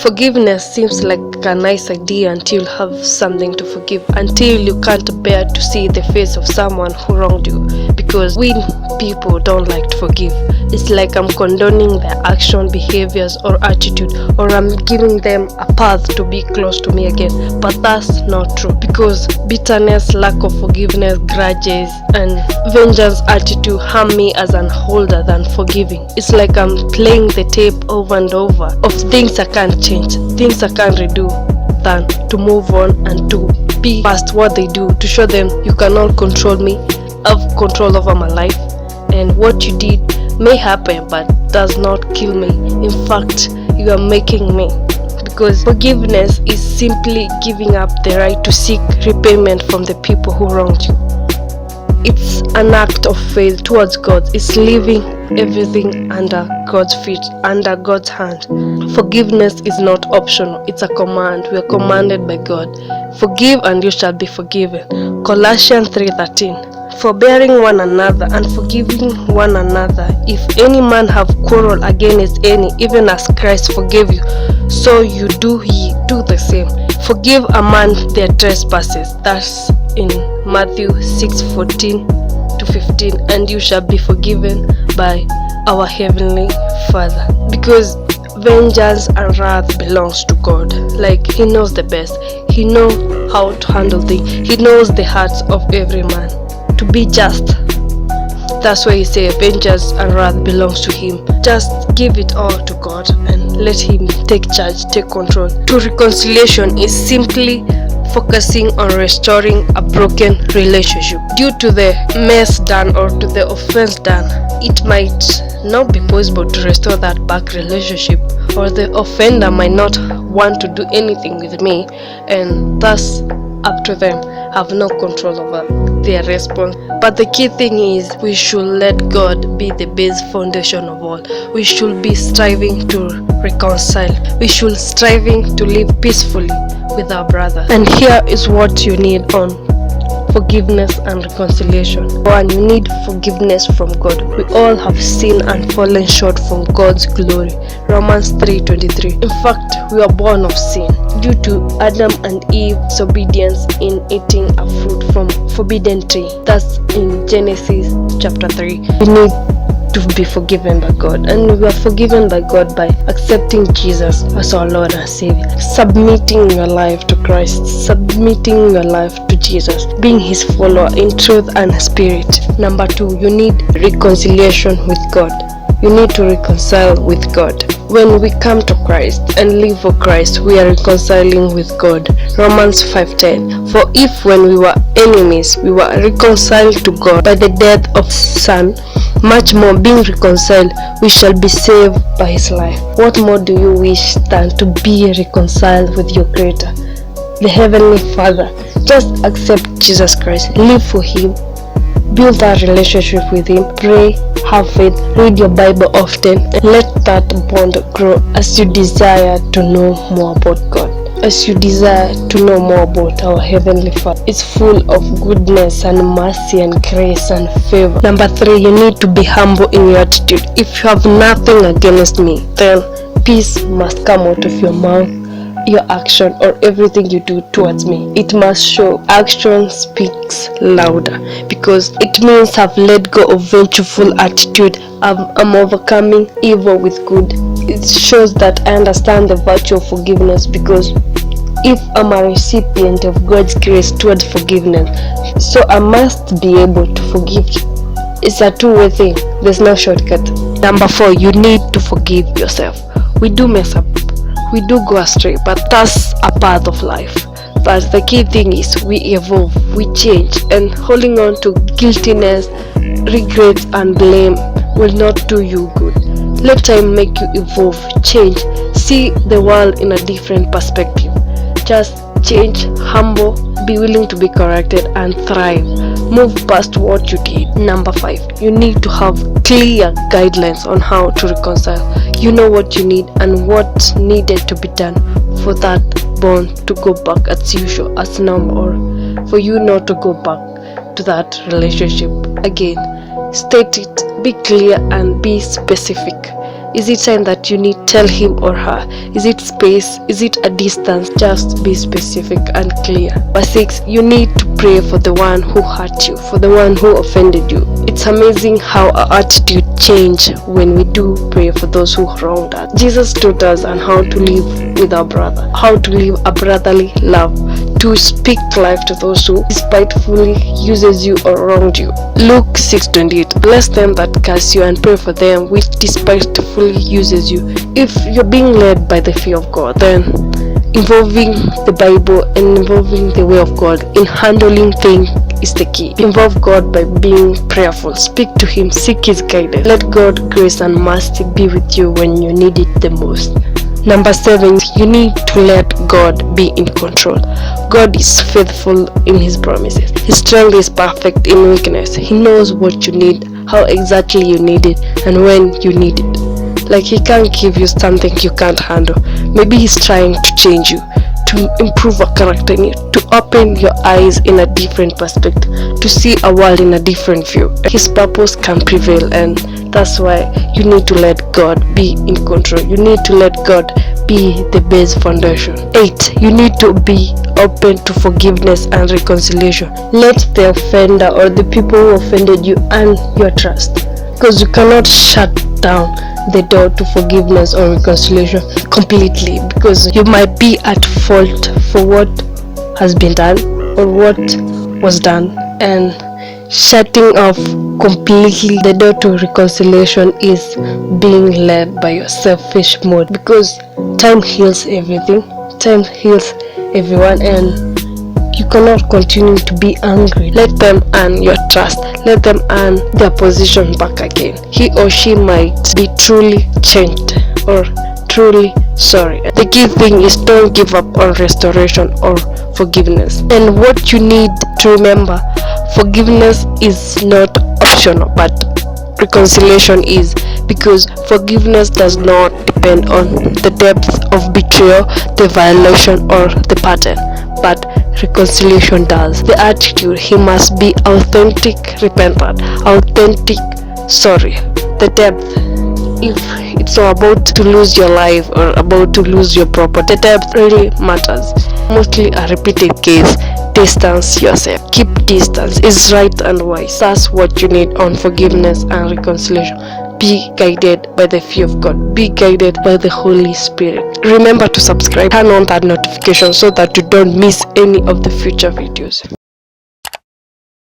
Forgiveness seems like a nice idea until you have something to forgive, until you can't bear to see the face of someone who wronged you. Because we people don't like to forgive. It's like I'm condoning their action, behaviors, or attitude, or I'm giving them a path to be close to me again. But that's not true, because bitterness, lack of forgiveness, grudges, and vengeance attitude harm me as an holder than forgiving. It's like I'm playing the tape over and over of things I can't change, things I can't redo, than to move on and to be past what they do, to show them you cannot control me, have control over my life, and what you did may happen but does not kill me. In fact, you are making me. Because forgiveness is simply giving up the right to seek repayment from the people who wronged you. It's an act of faith towards God. It's leaving everything under God's feet, under God's hand. Forgiveness is not optional, it's a command. We are commanded by God. Forgive and you shall be forgiven. Colossians 3:13. Forbearing one another and forgiving one another, if any man have quarrel against any, even as Christ forgave you, so you do ye do the same. Forgive a man their trespasses. That's in Matthew 6:14 to 15, and you shall be forgiven by our heavenly Father. Because vengeance and wrath belongs to God. Like, He knows the best. He knows how to handle things. He knows the hearts of every man. To be just. That's why He says vengeance and wrath belongs to Him. Just give it all to God and let Him take charge, take control. True reconciliation is simply focusing on restoring a broken relationship. Due to the mess done or to the offense done, it might not be possible to restore that back relationship, or the offender might not want to do anything with me, and thus up to them. Have no control over their response. But the key thing is we should let God be the base foundation of all. We should be striving to reconcile. We should striving to live peacefully with our brother. And here is what you need on forgiveness and reconciliation. One, you need forgiveness from God. We all have sinned and fallen short from God's glory. Romans 3:23. In fact, we are born of sin due to Adam and Eve's disobedience in eating a fruit from forbidden tree. That's in Genesis chapter 3. We need to be forgiven by God, and we are forgiven by God by accepting Jesus as our Lord and Savior, submitting your life to Christ, submitting your life to Jesus, being His follower in truth and spirit. Number 2, you need reconciliation with God. You need to reconcile with God. When we come to Christ and live for Christ, we are reconciling with God. Romans 5:10. For if when we were enemies, we were reconciled to God by the death of Son, much more being reconciled, we shall be saved by His life. What more do you wish than to be reconciled with your Creator, the Heavenly Father? Just accept Jesus Christ, live for Him, build that relationship with Him, pray, have faith, read your Bible often, and let that bond grow as you desire to know more about God, as you desire to know more about our Heavenly Father. It's full of goodness and mercy and grace and favor. Number 3, you need to be humble in your attitude. If you have nothing against me, then peace must come out of your mouth, your action, or everything you do towards me. It must show. Action speaks louder, because it means I've let go of vengeful attitude. I'm overcoming evil with good. It shows that I understand the virtue of forgiveness, because if I'm a recipient of God's grace towards forgiveness, so I must be able to forgive. It's a two-way thing. There's no shortcut. Number 4, you need to forgive yourself. We do mess up. We do go astray, but that's a part of life. But the key thing is we evolve, we change, and holding on to guiltiness, regret, and blame will not do you good. Let time make you evolve, change, see the world in a different perspective. Just change, humble, be willing to be corrected, and thrive. Move past what you did. Number 5, you need to have clear guidelines on how to reconcile. You know what you need and what needed to be done for that bond to go back as usual, as normal, or for you not to go back to that relationship again. State it, be clear, and be specific. Is it time that you need tell him or her? Is it space? Is it a distance? Just be specific and clear. Number 6, you need to pray for the one who hurt you, for the one who offended you. It's amazing how our attitude change when we do pray for those who wronged us. Jesus taught us on how to live with our brother, how to live a brotherly love, to speak life to those who despitefully uses you or wronged you. Luke 6:28. Bless them that curse you and pray for them which despitefully uses you. If you're being led by the fear of God, then involving the Bible and involving the way of God in handling things is the key. Involve God by being prayerful. Speak to him, seek his guidance. Let God, grace and mercy be with you when you need it the most. Number 7, you need to let God be in control. God is faithful in his promises. His strength is perfect in weakness. He knows what you need, how exactly you need it, and when you need it. Like he can't give you something you can't handle. Maybe he's trying to change you, to improve a character in you, to open your eyes in a different perspective, to see a world in a different view. His purpose can prevail, and that's why you need to let God be in control. You need to let God be the base foundation. 8, you need to be open to forgiveness and reconciliation. Let the offender or the people who offended you earn your trust, because you cannot shut down the door to forgiveness or reconciliation completely, because you might be at fault for what has been done or what was done, and shutting off completely the door to reconciliation is being led by your selfish mode, because time heals everything, time heals everyone, and you cannot continue to be angry. Let them earn your trust. Let them earn their position back again. He or she might be truly changed or truly sorry. The key thing is don't give up on restoration or forgiveness. And what you need to remember, forgiveness is not optional, but reconciliation is, because forgiveness does not depend on the depth of betrayal, the violation, or the pattern, but reconciliation does. The attitude, he must be authentic, repentant, authentic, sorry. The depth, if it's not about to lose your life or about to lose your property, the depth really matters. Mostly a repeated case. Distance yourself. Keep distance. It's right and wise. That's what you need on forgiveness and reconciliation. Be guided by the fear of God. Be guided by the Holy Spirit. Remember to subscribe. Turn on that notification so that you don't miss any of the future videos.